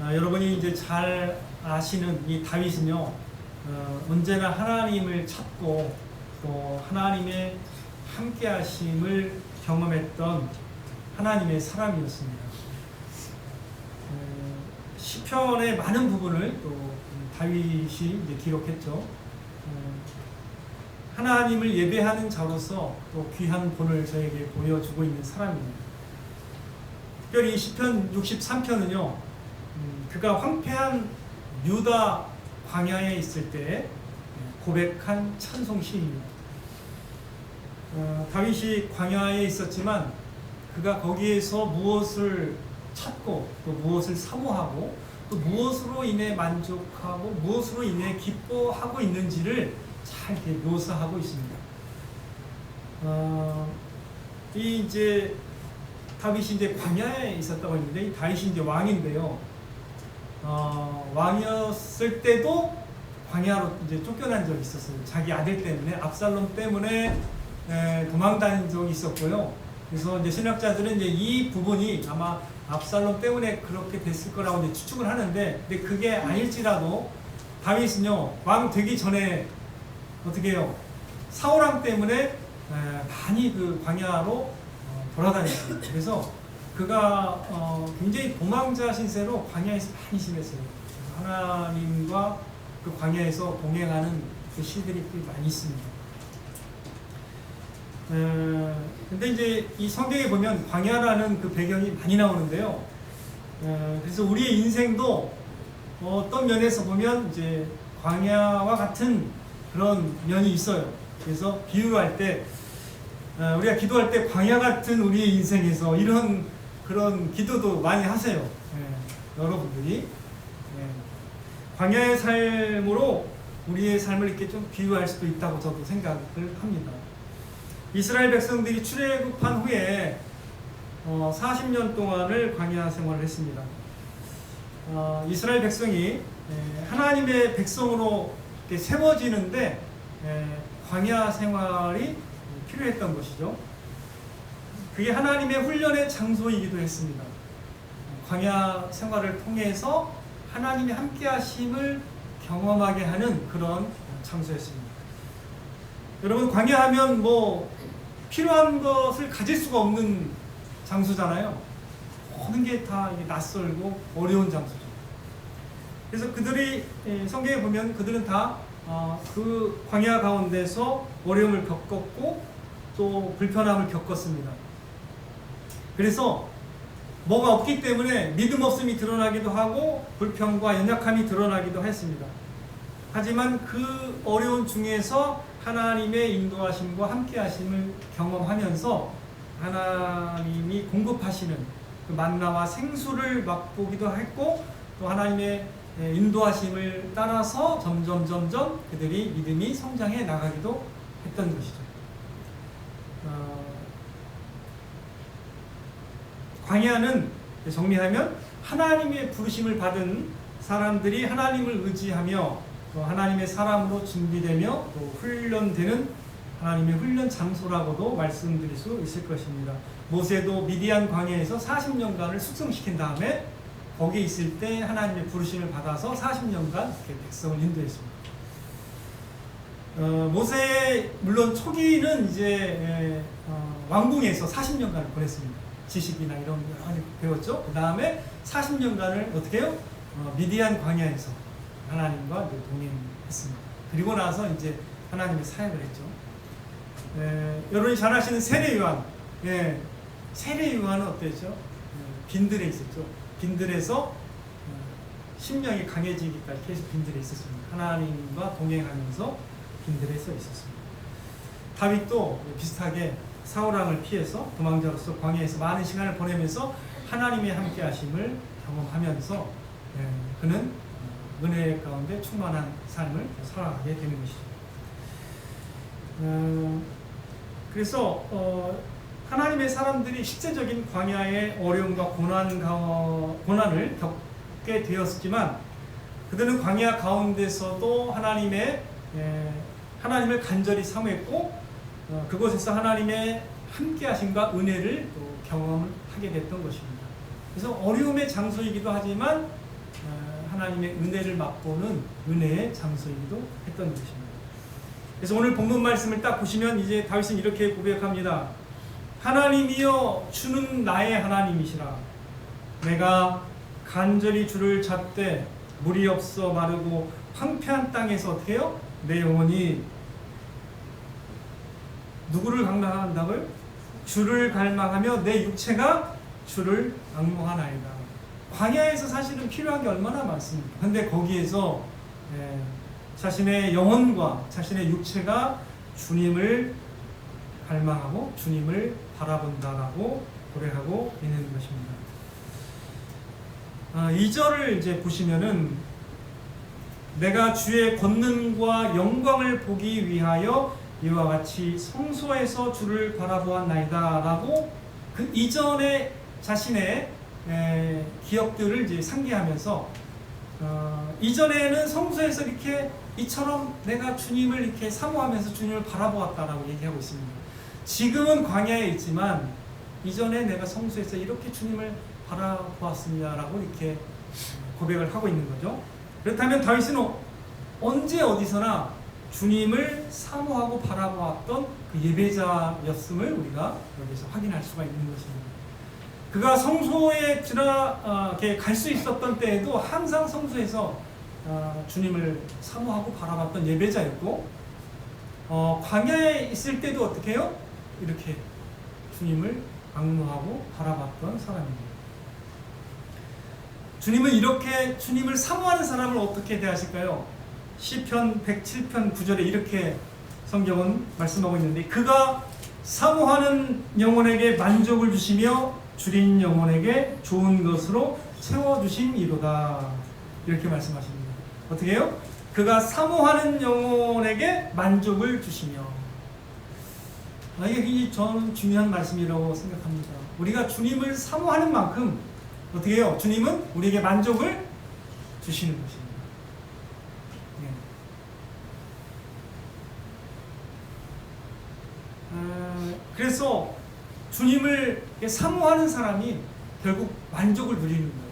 여러분이 이제 잘 아시는 이 다윗은요, 언제나 하나님을 찾고 또 하나님의 함께하심을 경험했던 하나님의 사람이었습니다. 시편의 많은 부분을 또 다윗이 이제 기록했죠. 하나님을 예배하는 자로서 또 귀한 본을 저에게 보여주고 있는 사람입니다. 특별히 시편 63편은요, 그가 황폐한 유다 광야에 있을 때 고백한 찬송시입니다. 다윗이 광야에 있었지만 그가 거기에서 무엇을 찾고 또 무엇을 사모하고 또 무엇으로 인해 만족하고 무엇으로 인해 기뻐하고 있는지를 잘 이렇게 묘사하고 있습니다. 이 이제 다윗이 이제 광야에 있었다고 했는데, 이 다윗이 이제 왕인데요. 왕이었을 때도 광야로 이제 쫓겨난 적이 있었어요. 자기 아들 때문에, 압살롬 때문에 도망다닌 적이 있었고요. 그래서 이제 신학자들은 이제 이 부분이 아마 압살롬 때문에 그렇게 됐을 거라고 이제 추측을 하는데, 근데 그게 아닐지라도 다윗은요, 왕 되기 전에 어떻게 해요? 사울왕 때문에 많이 그 광야로 돌아다녔어요. 그래서 그가 굉장히 도망자 신세로 광야에서 많이 지냈어요. 하나님과 그 광야에서 동행하는 그 시들이 많이 있습니다. 근데 이제 이 성경에 보면 광야라는 그 배경이 많이 나오는데요. 그래서 우리의 인생도 어떤 면에서 보면 이제 광야와 같은 그런 면이 있어요. 그래서 비유할 때 우리가 기도할 때 광야 같은 우리의 인생에서 이런 그런 기도도 많이 하세요. 여러분들이 광야의 삶으로 우리의 삶을 이렇게 좀 비유할 수도 있다고 저도 생각을 합니다. 이스라엘 백성들이 출애굽한 후에 40년 동안을 광야 생활을 했습니다. 이스라엘 백성이 하나님의 백성으로 세워지는데 광야 생활이 필요했던 것이죠. 그게 하나님의 훈련의 장소이기도 했습니다. 광야 생활을 통해서 하나님의 함께하심을 경험하게 하는 그런 장소였습니다. 여러분, 광야하면 뭐 필요한 것을 가질 수가 없는 장소잖아요. 모든 게 다 낯설고 어려운 장소죠. 그래서 그들이 성경에 보면 그들은 다 그 광야 가운데서 어려움을 겪었고 또 불편함을 겪었습니다. 그래서 뭐가 없기 때문에 믿음 없음이 드러나기도 하고 불평과 연약함이 드러나기도 했습니다. 하지만 그 어려운 중에서 하나님의 인도하심과 함께하심을 경험하면서 하나님이 공급하시는 그 만나와 생수를 맛보기도 했고, 또 하나님의 인도하심을 따라서 점점 그들이 믿음이 성장해 나가기도 했던 것이죠. 광야는 정리하면 하나님의 부르심을 받은 사람들이 하나님을 의지하며 또 하나님의 사람으로 준비되며 또 훈련되는 하나님의 훈련 장소라고도 말씀드릴 수 있을 것입니다. 모세도 미디안 광야에서 40년간을 숙성시킨 다음에 거기에 있을 때 하나님의 부르심을 받아서 40년간 백성을 인도했습니다. 모세의 물론 초기는 이제 왕궁에서 40년간을 보냈습니다. 지식이나 이런 거 많이 배웠죠. 그 다음에 40년간을 어떻게 해요? 미디안 광야에서 하나님과 동행했습니다. 그리고 나서 이제 하나님의 사역을 했죠. 여러분이 잘 아시는 세례 요한. 세례 요한은 어땠죠? 빈들에 있었죠. 빈들에서 심령이 강해지기까지 계속 빈들에 있었습니다. 하나님과 동행하면서 빈들에 서 있었습니다. 다윗도 비슷하게 사울왕을 피해서 도망자로서 광야에서 많은 시간을 보내면서 하나님의 함께하심을 경험하면서 그는 은혜 가운데 충만한 삶을 살아가게 되는 것이죠. 그래서 하나님의 사람들이 실제적인 광야의 어려움과 고난을 겪게 되었지만 그들은 광야 가운데서도 하나님을 간절히 사모했고 그곳에서 하나님의 함께하심과 은혜를 또 경험을 하게 됐던 것입니다. 그래서 어려움의 장소이기도 하지만 하나님의 은혜를 맛보는 은혜의 장소이기도 했던 것입니다. 그래서 오늘 본문 말씀을 딱 보시면 이제 다윗은 이렇게 고백합니다. 하나님이여 주는 나의 하나님이시라. 내가 간절히 주를 찾되 물이 없어 마르고 황폐한 땅에서 어떻게 해요? 내 영혼이 누구를 갈망한다고요? 주를 갈망하며 내 육체가 주를 앙모하나이다. 광야에서 사실은 필요한 게 얼마나 많습니까? 근데 거기에서 자신의 영혼과 자신의 육체가 주님을 갈망하고 주님을 바라본다라고 고백하고 있는 것입니다. 2절을 이제 보시면은 내가 주의 권능과 영광을 보기 위하여 이와 같이 성소에서 주를 바라보았나이다 라고 그 이전에 자신의 기억들을 이제 상기하면서 이전에는 성소에서 이렇게 이처럼 내가 주님을 이렇게 사모하면서 주님을 바라보았다라고 얘기하고 있습니다. 지금은 광야에 있지만 이전에 내가 성소에서 이렇게 주님을 바라보았습니다라고 이렇게 고백을 하고 있는 거죠. 그렇다면 다윗은 언제 어디서나 주님을 사모하고 바라보았던 그 예배자였음을 우리가 여기서 확인할 수가 있는 것입니다. 그가 성소에 갈 수 있었던 때에도 항상 성소에서 주님을 사모하고 바라봤던 예배자였고, 광야에 있을 때도 어떻게 해요? 이렇게 주님을 앙모하고 바라봤던 사람입니다. 주님은 이렇게 주님을 사모하는 사람을 어떻게 대하실까요? 시편 107편 9절에 이렇게 성경은 말씀하고 있는데, 그가 사모하는 영혼에게 만족을 주시며 줄인 영혼에게 좋은 것으로 채워주심이로다. 이렇게 말씀하십니다. 어떻게 해요? 그가 사모하는 영혼에게 만족을 주시며. 이게 저는 중요한 말씀이라고 생각합니다. 우리가 주님을 사모하는 만큼 어떻게 해요? 주님은 우리에게 만족을 주시는 것입니다. 그래서 주님을 사모하는 사람이 결국 만족을 누리는 거예요.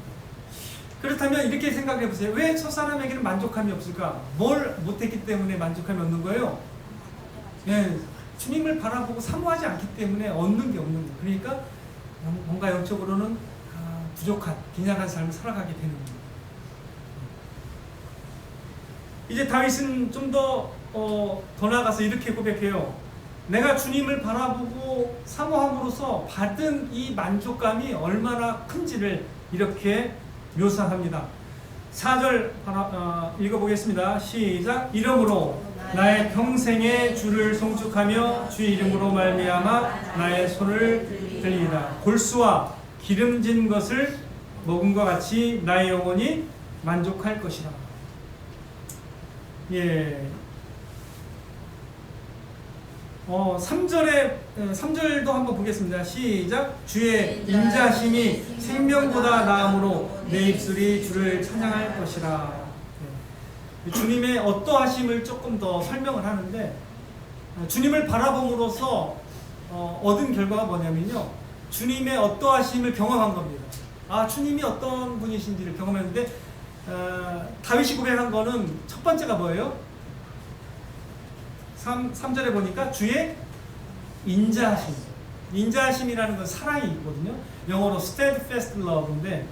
그렇다면 이렇게 생각해 보세요. 왜 저 사람에게는 만족함이 없을까? 뭘 못했기 때문에 만족함이 없는 거예요? 주님을 바라보고 사모하지 않기 때문에 얻는 게 없는 거예요. 그러니까 뭔가 영적으로는 부족한, 빈약한 삶을 살아가게 되는 겁니다. 이제 다윗은 좀 더 나아가서 이렇게 고백해요. 내가 주님을 바라보고 사모함으로써 받은 이 만족감이 얼마나 큰지를 이렇게 묘사합니다. 4절 읽어보겠습니다. 시작. 이러므로 나의 평생에 주를 송축하며 주의 이름으로 말미암아 나의 손을 들리리라. 골수와 기름진 것을 먹음과 같이 나의 영혼이 만족할 것이라. 3절도 한번 보겠습니다. 시작. 주의 인자심이 생명보다 나음으로 내 입술이 주를 찬양할 것이라. 주님의 어떠하심을 조금 더 설명을 하는데, 주님을 바라봄으로써 얻은 결과가 뭐냐면요, 주님의 어떠하심을 경험한 겁니다. 주님이 어떤 분이신지를 경험했는데, 다윗이 고백한 거는 첫 번째가 뭐예요? 3절에 보니까 주의 인자하심. 인자하심이라는 건 사랑이 있거든요. 영어로 steadfast love인데,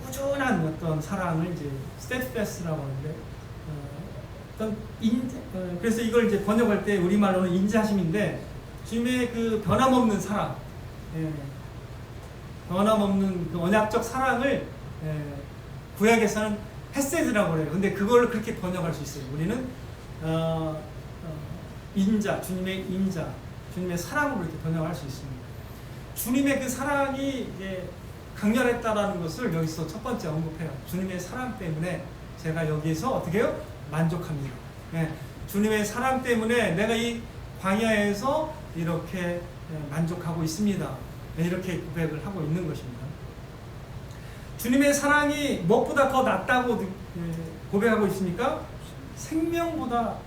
꾸준한 어떤 사랑을 이제 steadfast라고 하는데, 그래서 이걸 이제 번역할 때 우리말로는 인자하심인데, 주님의 그 변함없는 사랑, 변함없는 그 언약적 사랑을 구약에서는 헤세드라고 그래요. 근데 그걸 그렇게 번역할 수 있어요. 우리는 인자, 주님의 인자, 주님의 사랑으로 이렇게 번역할 수 있습니다. 주님의 그 사랑이 이제 강렬했다라는 것을 여기서 첫 번째 언급해요. 주님의 사랑 때문에 제가 여기서 어떻게 해요? 만족합니다. 주님의 사랑 때문에 내가 이 광야에서 이렇게 만족하고 있습니다. 이렇게 고백을 하고 있는 것입니다. 주님의 사랑이 무엇보다 더 낫다고 고백하고 있습니까? 생명보다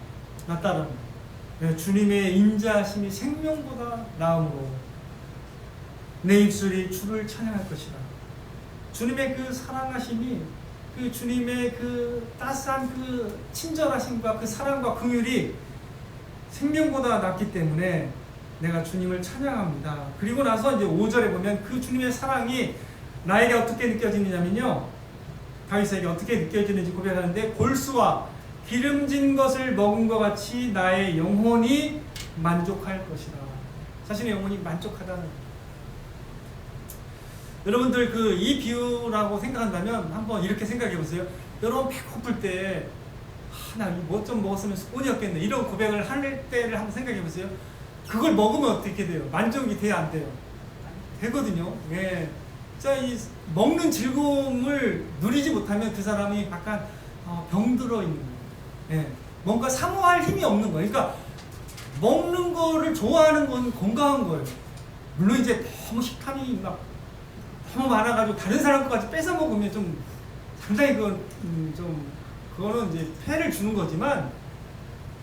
낫다는 거예요. 주님의 인자하심이 생명보다 나음으로 내 입술이 주를 찬양할 것이라. 주님의 그 사랑하심이 그 주님의 그 따스한 그 친절하심과 그 사랑과 긍휼이 생명보다 낫기 때문에 내가 주님을 찬양합니다. 그리고 나서 이제 5절에 보면 그 주님의 사랑이 나에게 어떻게 느껴지느냐면요, 다윗에게 어떻게 느껴지는지 고백하는데, 골수와 기름진 것을 먹은 것 같이 나의 영혼이 만족할 것이다. 자신의 영혼이 만족하다는. 여러분들 그 이 비유라고 생각한다면 한번 이렇게 생각해 보세요. 여러분 배고플 때 나 뭐 좀 먹었으면 소원이었겠네, 이런 고백을 할 때를 한번 생각해 보세요. 그걸 먹으면 어떻게 돼요? 만족이 돼야 안 돼요? 되거든요. 예. 자, 이 먹는 즐거움을 누리지 못하면 그 사람이 약간 병들어 있는 거예요. 예. 뭔가 사모할 힘이 없는 거예요. 그러니까 먹는 거를 좋아하는 건 건강한 거예요. 물론 이제 너무 식탐이 막 너무 많아가지고 다른 사람 것까지 뺏어 먹으면 좀 상당히 그건 그거는 이제 폐를 주는 거지만,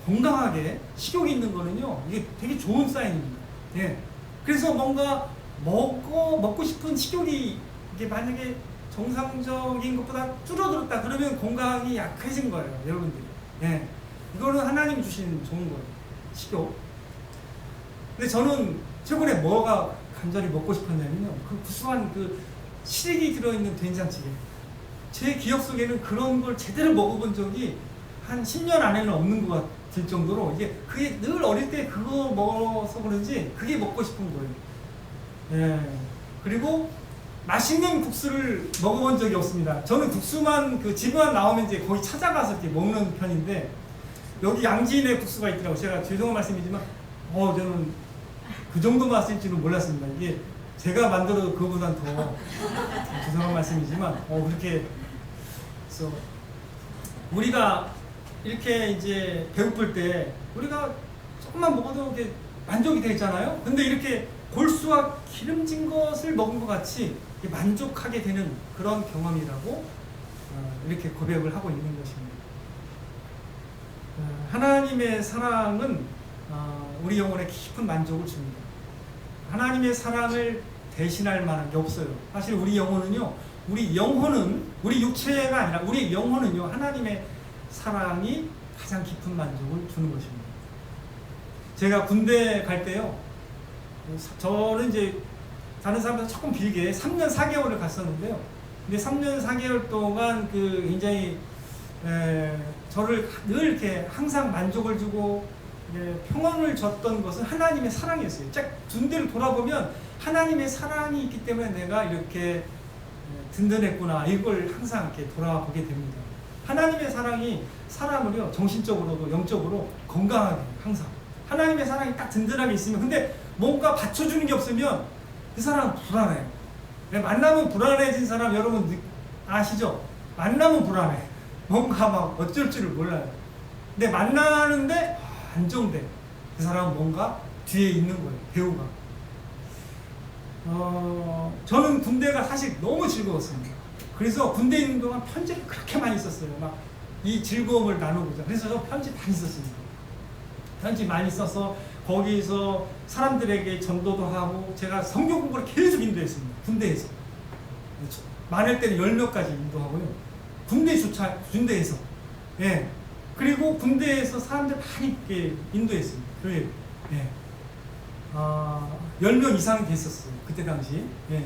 건강하게 식욕이 있는 거는요, 이게 되게 좋은 사인입니다. 예. 그래서 뭔가 먹고 싶은 식욕이 이게 만약에 정상적인 것보다 줄어들었다 그러면 건강이 약해진 거예요, 여러분들이. 예. 이거는 하나님 주신 좋은 거예요, 식욕. 근데 저는 최근에 뭐가 간절히 먹고 싶었냐면요, 그 구수한 그 시래기 들어있는 된장찌개. 제 기억 속에는 그런 걸 제대로 먹어본 적이 한 10년 안에는 없는 것 같을 정도로, 이게 그게 늘 어릴 때 그거 먹어서 그런지 그게 먹고 싶은 거예요. 예. 그리고 맛있는 국수를 먹어본 적이 없습니다. 저는 국수만 그 집만 나오면 이제 거기 찾아가서 이렇게 먹는 편인데, 여기 양지인에 국수가 있더라고요. 제가 죄송한 말씀이지만 저는 그 정도 맛일 줄은 몰랐습니다. 이게 제가 만들어도 그거보단 더 죄송한 말씀이지만 그렇게. 그래서 우리가 이렇게 이제 배고플 때 우리가 조금만 먹어도 이렇게 만족이 되잖아요. 근데 이렇게 골수와 기름진 것을 먹은 것 같이 만족하게 되는 그런 경험이라고 이렇게 고백을 하고 있는 것입니다. 하나님의 사랑은 우리 영혼에 깊은 만족을 줍니다. 하나님의 사랑을 대신할 만한 게 없어요. 사실 우리 영혼은 우리 육체가 아니라 우리 영혼은요, 하나님의 사랑이 가장 깊은 만족을 주는 것입니다. 제가 군대 갈 때요, 저는 이제 다른 사람보다 조금 길게 3년 4개월을 갔었는데요. 근데 3년 4개월 동안 그 굉장히 저를 늘 이렇게 항상 만족을 주고 평안을 줬던 것은 하나님의 사랑이었어요. 딱 군대를 돌아보면 하나님의 사랑이 있기 때문에 내가 이렇게 든든했구나, 이걸 항상 이렇게 돌아보게 됩니다. 하나님의 사랑이 사람을요, 정신적으로도 영적으로 건강하게 항상. 하나님의 사랑이 딱 든든하게 있으면, 근데 뭔가 받쳐주는 게 없으면 그 사람은 불안해요. 만나면 불안해진 사람 여러분 아시죠? 만나면 불안해. 뭔가 막 어쩔 줄을 몰라요. 근데 만나는데 안정돼. 그 사람은 뭔가 뒤에 있는 거예요, 배우가. 저는 군대가 사실 너무 즐거웠습니다. 그래서 군대에 있는 동안 편지를 그렇게 많이 썼어요. 막 이 즐거움을 나누고자. 그래서 저 편지 많이 썼습니다. 편지 많이 써서 거기서 사람들에게 전도도 하고, 제가 성경 공부를 계속 인도했습니다. 군대에서. 많을 때는 10명까지 인도하고요. 군대에서. 예. 그리고 군대에서 사람들 많이 인도했습니다. 교회. 예. 10명 이상이 됐었어요. 그때 당시. 예.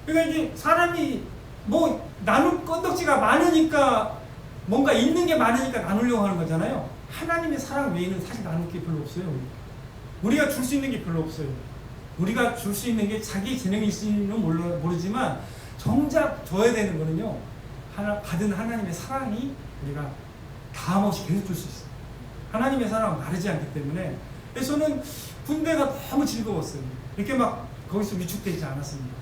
그러니까 이게 사람이 뭐 나눌 건덕지가 많으니까, 뭔가 있는 게 많으니까 나누려고 하는 거잖아요. 하나님의 사랑 외에는 사실 나눌 게 별로 없어요. 우리가 줄 수 있는 게 별로 없어요. 우리가 줄 수 있는 게 자기 재능이 있을지는 모르지만 정작 줘야 되는 거는요, 받은 하나님의 사랑이 우리가 다함없이 계속 줄 수 있어요. 하나님의 사랑은 마르지 않기 때문에. 그래서 저는 군대가 너무 즐거웠어요. 이렇게 막 거기서 위축되지 않았습니다.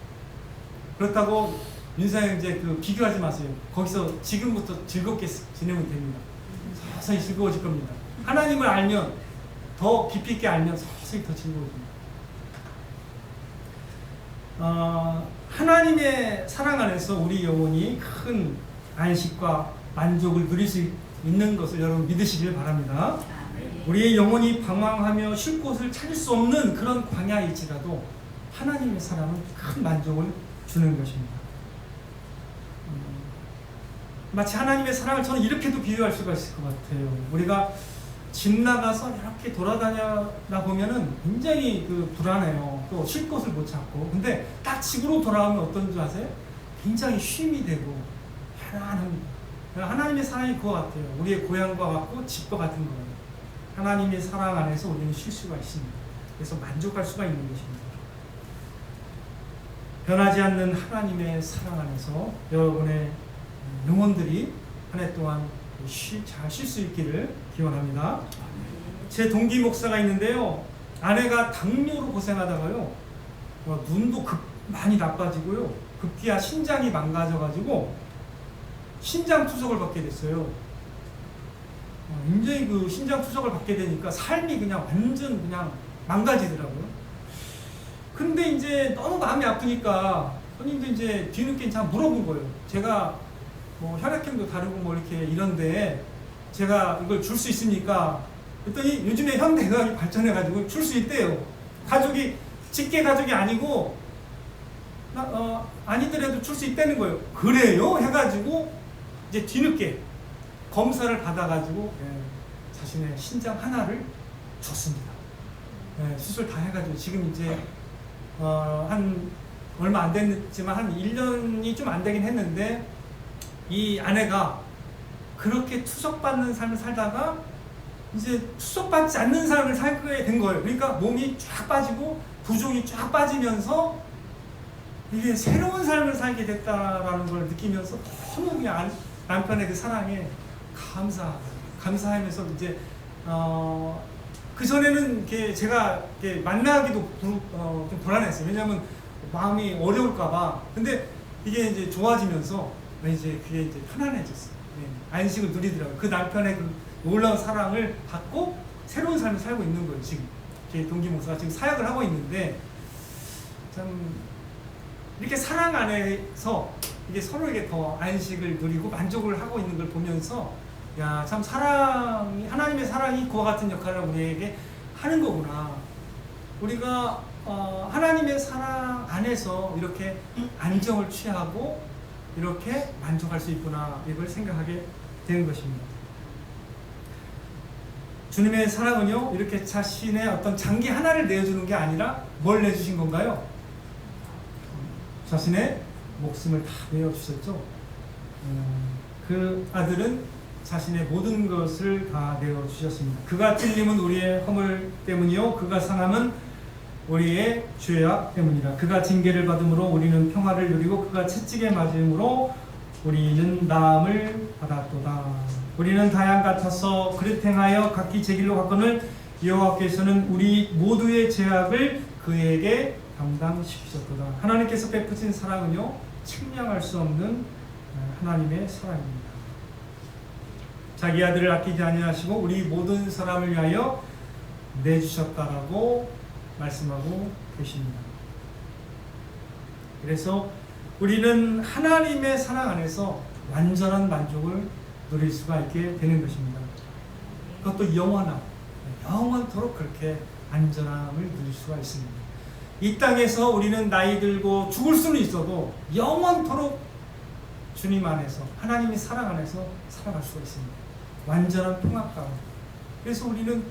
그렇다고 윤사님 이제 비교하지 마세요. 거기서 지금부터 즐겁게 지내면 됩니다. 서서히 즐거워질 겁니다. 하나님을 알면, 더 깊이 있게 알면 서서히 더 즐거워집니다. 하나님의 사랑 안에서 우리 영혼이 큰 안식과 만족을 누릴 수 있는 것을 여러분 믿으시길 바랍니다. 우리의 영혼이 방황하며 쉴 곳을 찾을 수 없는 그런 광야일지라도 하나님의 사랑은 큰 만족을 주는 것입니다. 마치 하나님의 사랑을 저는 이렇게도 비유할 수가 있을 것 같아요. 우리가 집 나가서 이렇게 돌아다니다 보면은 굉장히 불안해요. 또 쉴 곳을 못 찾고. 근데 딱 집으로 돌아오면 어떤 줄 아세요? 굉장히 쉼이 되고 편안합니다. 하나님의 사랑이 그거 같아요. 우리의 고향과 같고 집과 같은 거예요. 하나님의 사랑 안에서 우리는 쉴 수가 있습니다. 그래서 만족할 수가 있는 것입니다. 변하지 않는 하나님의 사랑 안에서 여러분의 영혼들이 한 해 동안 잘 쉴 수 있기를 기원합니다. 제 동기 목사가 있는데요. 아내가 당뇨로 고생하다가요. 눈도 많이 나빠지고요. 급기야 신장이 망가져가지고 신장 투석을 받게 됐어요. 굉장히 신장 투석을 받게 되니까 삶이 그냥 완전 그냥 망가지더라고요. 근데 이제 너무 마음이 아프니까 손님도 이제 뒤늦게 참 물어본 거예요. 제가 뭐 혈액형도 다르고 뭐 이렇게 이런데 제가 이걸 줄 수 있습니까? 그랬더니 요즘에 현대의학이 발전해가지고 줄 수 있대요. 가족이 직계 가족이 아니고 아니더라도 줄 수 있다는 거예요. 그래요? 해가지고 이제 뒤늦게 검사를 받아가지고 자신의 신장 하나를 줬습니다. 수술 다 해가지고 지금 이제 한 얼마 안 됐지만 한 1년이 좀 안 되긴 했는데 이 아내가 그렇게 투석받는 삶을 살다가 이제 투석받지 않는 삶을 살게 된 거예요. 그러니까 몸이 쫙 빠지고 부종이 쫙 빠지면서 이게 새로운 삶을 살게 됐다라는 걸 느끼면서 너무 그냥 남편의 그 사랑에 감사하면서 이제 그 전에는 제가 만나기도 좀 불안했어요. 왜냐하면 마음이 어려울까봐. 근데 이게 이제 좋아지면서 이제 그게 이제 편안해졌어요. 안식을 누리더라고요. 그 남편의 그 놀라운 사랑을 받고 새로운 삶을 살고 있는 거예요. 지금 제 동기 목사가 지금 사역을 하고 있는데 참 이렇게 사랑 안에서 이게 서로에게 더 안식을 누리고 만족을 하고 있는 걸 보면서 야, 참 사랑이 하나님의 사랑이 그와 같은 역할을 우리에게 하는 거구나. 우리가 하나님의 사랑 안에서 이렇게 안정을 취하고 이렇게 만족할 수 있구나. 이걸 생각하게 되는 것입니다. 주님의 사랑은요, 이렇게 자신의 어떤 장기 하나를 내어주는 게 아니라 뭘 내주신 건가요? 자신의 목숨을 다 내어주셨죠. 그 아들은 자신의 모든 것을 다 내어주셨습니다. 그가 찔림은 우리의 허물 때문이요 그가 상함은 우리의 죄악 때문이라. 그가 징계를 받음으로 우리는 평화를 누리고 그가 채찍에 맞음으로 우리는 나음을 받았도다. 우리는 다양 같아서 그릇 행하여 각기 제 길로 갔거늘 여호와께서는 우리 모두의 죄악을 그에게 담당시키셨도다. 하나님께서 베푸신 사랑은요 측량할 수 없는 하나님의 사랑입니다. 자기 아들을 아끼지 아니하시고 우리 모든 사람을 위하여 내주셨다라고 말씀하고 계십니다. 그래서 우리는 하나님의 사랑 안에서 완전한 만족을 누릴 수가 있게 되는 것입니다. 그것도 영원토록 그렇게 안전함을 누릴 수가 있습니다. 이 땅에서 우리는 나이 들고 죽을 수는 있어도 영원토록 주님 안에서 하나님의 사랑 안에서 살아갈 수가 있습니다. 완전한 통합 가운데. 그래서 우리는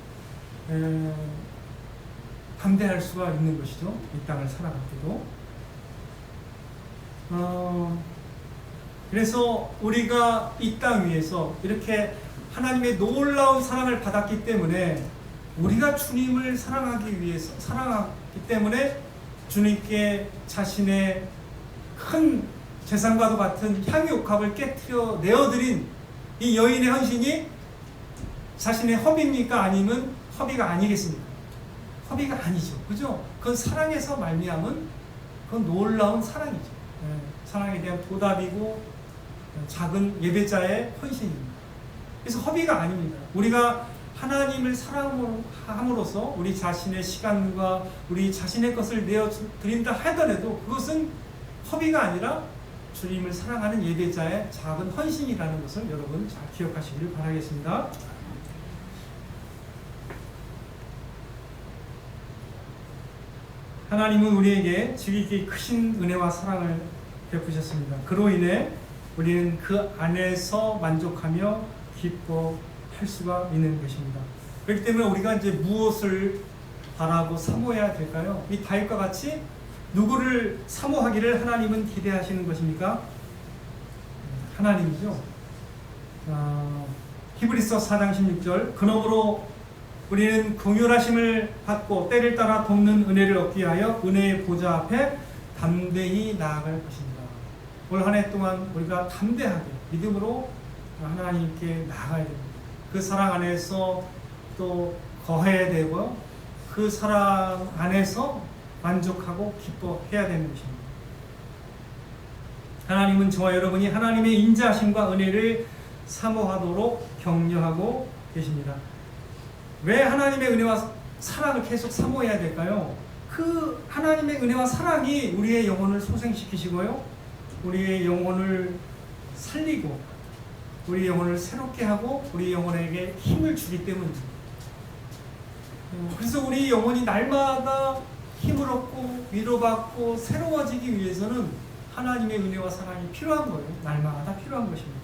담대할 수가 있는 것이죠. 이 땅을 살아갈 때도. 그래서 우리가 이 땅 위에서 이렇게 하나님의 놀라운 사랑을 받았기 때문에 우리가 주님을 사랑하기 때문에 주님께 자신의 큰 재산과도 같은 향유옥합을 깨트려 내어드린 이 여인의 헌신이 자신의 허비입니까? 아니면 허비가 아니겠습니까? 허비가 아니죠. 그죠? 그건 사랑에서 말미암은 그건 놀라운 사랑이죠. 사랑에 대한 보답이고 작은 예배자의 헌신입니다. 그래서 허비가 아닙니다. 우리가 하나님을 사랑함으로써 우리 자신의 시간과 우리 자신의 것을 내어드린다 하더라도 그것은 허비가 아니라 주님을 사랑하는 예배자의 작은 헌신이라는 것을 여러분 잘 기억하시길 바라겠습니다. 하나님은 우리에게 지극히 크신 은혜와 사랑을 베푸셨습니다. 그로 인해 우리는 그 안에서 만족하며 기뻐할 수가 있는 것입니다. 그렇기 때문에 우리가 이제 무엇을 바라고 사모해야 될까요? 이 다윗과 같이 누구를 사모하기를 하나님은 기대하시는 것입니까? 하나님이죠. 히브리서 4장 16절 그러므로 우리는 긍휼하심을 받고 때를 따라 돕는 은혜를 얻기 위하여 은혜의 보좌 앞에 담대히 나아갈 것입니다. 올 한 해 동안 우리가 담대하게 믿음으로 하나님께 나아가야 됩니다. 그 사랑 안에서 또 거해야 되고 그 사랑 안에서 만족하고 기뻐해야 되는 것입니다. 하나님은 저와 여러분이 하나님의 인자하심과 은혜를 사모하도록 격려하고 계십니다. 왜 하나님의 은혜와 사랑을 계속 사모해야 될까요? 그 하나님의 은혜와 사랑이 우리의 영혼을 소생시키시고요, 우리의 영혼을 살리고 우리 영혼을 새롭게 하고 우리 영혼에게 힘을 주기 때문입니다. 그래서 우리 영혼이 날마다 힘을 얻고 위로받고 새로워지기 위해서는 하나님의 은혜와 사랑이 필요한 거예요. 날마다 필요한 것입니다.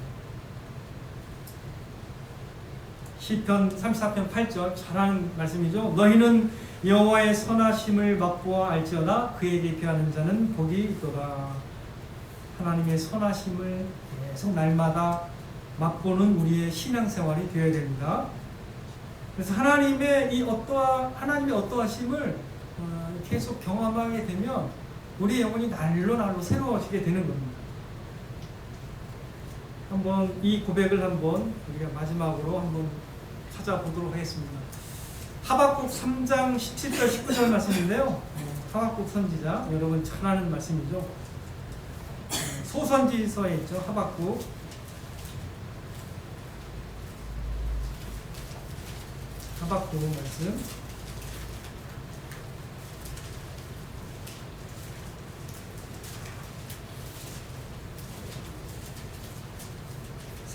시편 34편 8절 잘하는 말씀이죠. 너희는 여호와의 선하심을 맛보아 알지어다 그에게 피하는 자는 복이 있도다. 하나님의 선하심을 계속 날마다 맛보는 우리의 신앙생활이 되어야 됩니다. 그래서 하나님의 어떠하심을 계속 경험하게 되면 우리 영혼이 날로 새로워지게 되는 겁니다. 한번 이 고백을 한번 우리가 마지막으로 한번 찾아보도록 하겠습니다. 하박국 3장 17절 19절 말씀인데요. 하박국 선지자 여러분 잘 아는 말씀이죠. 소선지서에 있죠. 하박국 말씀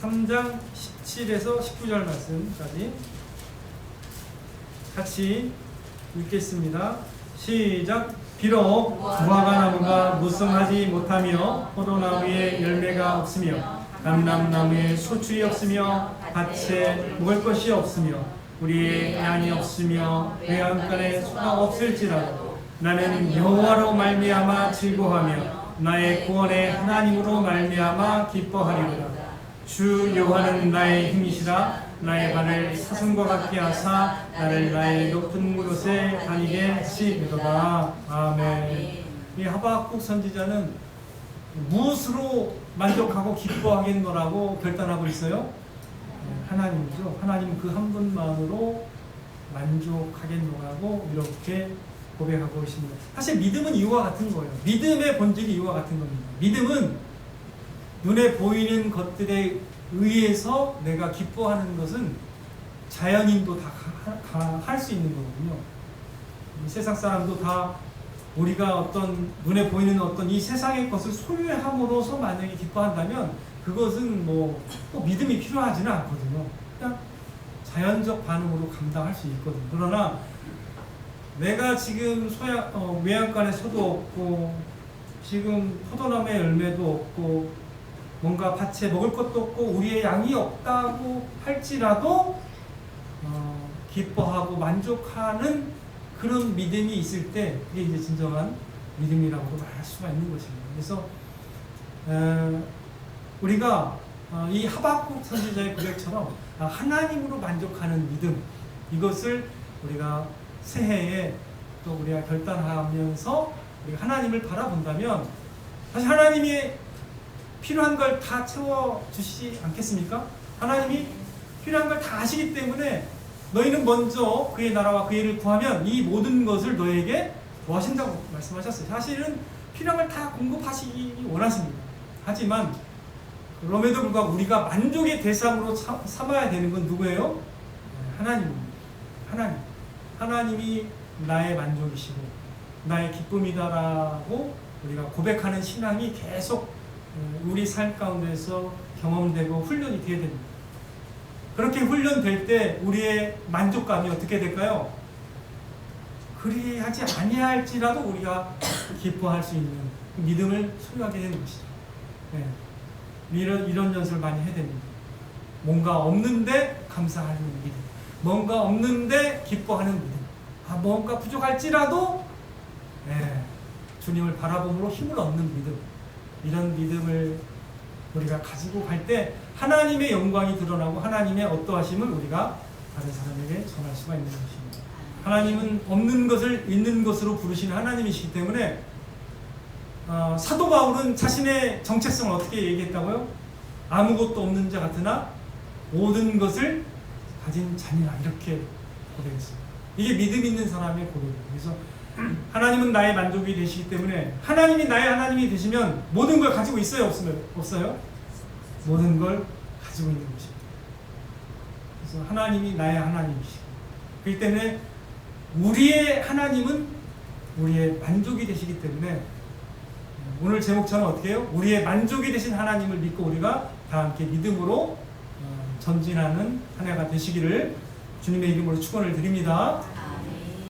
3장 17에서 19절 말씀까지 같이 읽겠습니다. 시작. 비록 무화과나무가 무성하지 못하며 포도나무에 열매가 없으며 감람나무에 소출이 없으며 밭에 먹을 것이 없으며 우리의 양이 없으며 외양간에 소가 없을지라도 나는 여호와로 말미암아 즐거워하며 나의 구원의 하나님으로 말미암아 기뻐하리로다. 주 여호와는 나의 힘이시라. 나의 발을 사슴과 같게 하사 나를 나의 높은 곳에 다니게 하시리로다. 아멘. 이 하박국 선지자는 무엇으로 만족하고 기뻐하겠노라고 결단하고 있어요? 하나님이죠. 하나님 그 한 분만으로 만족하겠노라고 이렇게 고백하고 있습니다. 사실 믿음은 이와 같은 거예요. 믿음의 본질이 이와 같은 겁니다. 믿음은 눈에 보이는 것들에 의해서 내가 기뻐하는 것은 자연인도 다 할 수 있는 거거든요. 세상 사람도 다 우리가 어떤 눈에 보이는 어떤 이 세상의 것을 소유함으로써 만약에 기뻐한다면 그것은 뭐 꼭 믿음이 필요하지는 않거든요. 그냥 자연적 반응으로 감당할 수 있거든요. 그러나 내가 지금 외양간에 소도 없고 지금 포도나무에 열매도 없고 뭔가 밭에 먹을 것도 없고 우리의 양이 없다고 할지라도 기뻐하고 만족하는 그런 믿음이 있을 때 그게 이제 진정한 믿음이라고 말할 수가 있는 것입니다. 그래서 우리가 이 하박국 선지자의 고백처럼 하나님으로 만족하는 믿음, 이것을 우리가 새해에 또 우리가 결단하면서 우리가 하나님을 바라본다면 사실 하나님이 필요한 걸 다 채워주시지 않겠습니까? 하나님이 필요한 걸 다 아시기 때문에 너희는 먼저 그의 나라와 그의 일을 구하면 이 모든 것을 너에게 구하신다고 말씀하셨어요. 사실은 필요한 걸 다 공급하시기 원하십니다. 하지만 그럼에도 불구하고 우리가 만족의 대상으로 삼아야 되는 건 누구예요? 하나님입니다. 하나님이 나의 만족이시고 나의 기쁨이다라고 우리가 고백하는 신앙이 계속 우리 삶 가운데서 경험되고 훈련이 되어야 됩니다. 그렇게 훈련될 때 우리의 만족감이 어떻게 될까요? 그리하지 아니할지라도 우리가 기뻐할 수 있는 믿음을 소유하게 되는 것이죠. 네. 이런 연습을 많이 해야 됩니다. 뭔가 없는데 감사하는 믿음, 뭔가 없는데 기뻐하는 믿음, 뭔가 부족할지라도 주님을 바라봄으로 힘을 얻는 믿음, 이런 믿음을 우리가 가지고 갈 때 하나님의 영광이 드러나고 하나님의 어떠하심을 우리가 다른 사람에게 전할 수가 있는 것입니다. 하나님은 없는 것을 있는 것으로 부르시는 하나님이시기 때문에 사도 바울은 자신의 정체성을 어떻게 얘기했다고요? 아무것도 없는 자 같으나 모든 것을 가진 자니라, 이렇게 고백했습니다. 이게 믿음 있는 사람의 고백이에요. 그래서 하나님은 나의 만족이 되시기 때문에, 하나님이 나의 하나님이 되시면 모든 걸 가지고 있어요? 없어요? 모든 걸 가지고 있는 것입니다. 그래서 하나님이 나의 하나님이시고, 그렇기 때문에 우리의 하나님은 우리의 만족이 되시기 때문에 오늘 제목처럼 어떻게 해요? 우리의 만족이 되신 하나님을 믿고 우리가 다 함께 믿음으로 전진하는 한 해가 되시기를 주님의 이름으로 축원을 드립니다.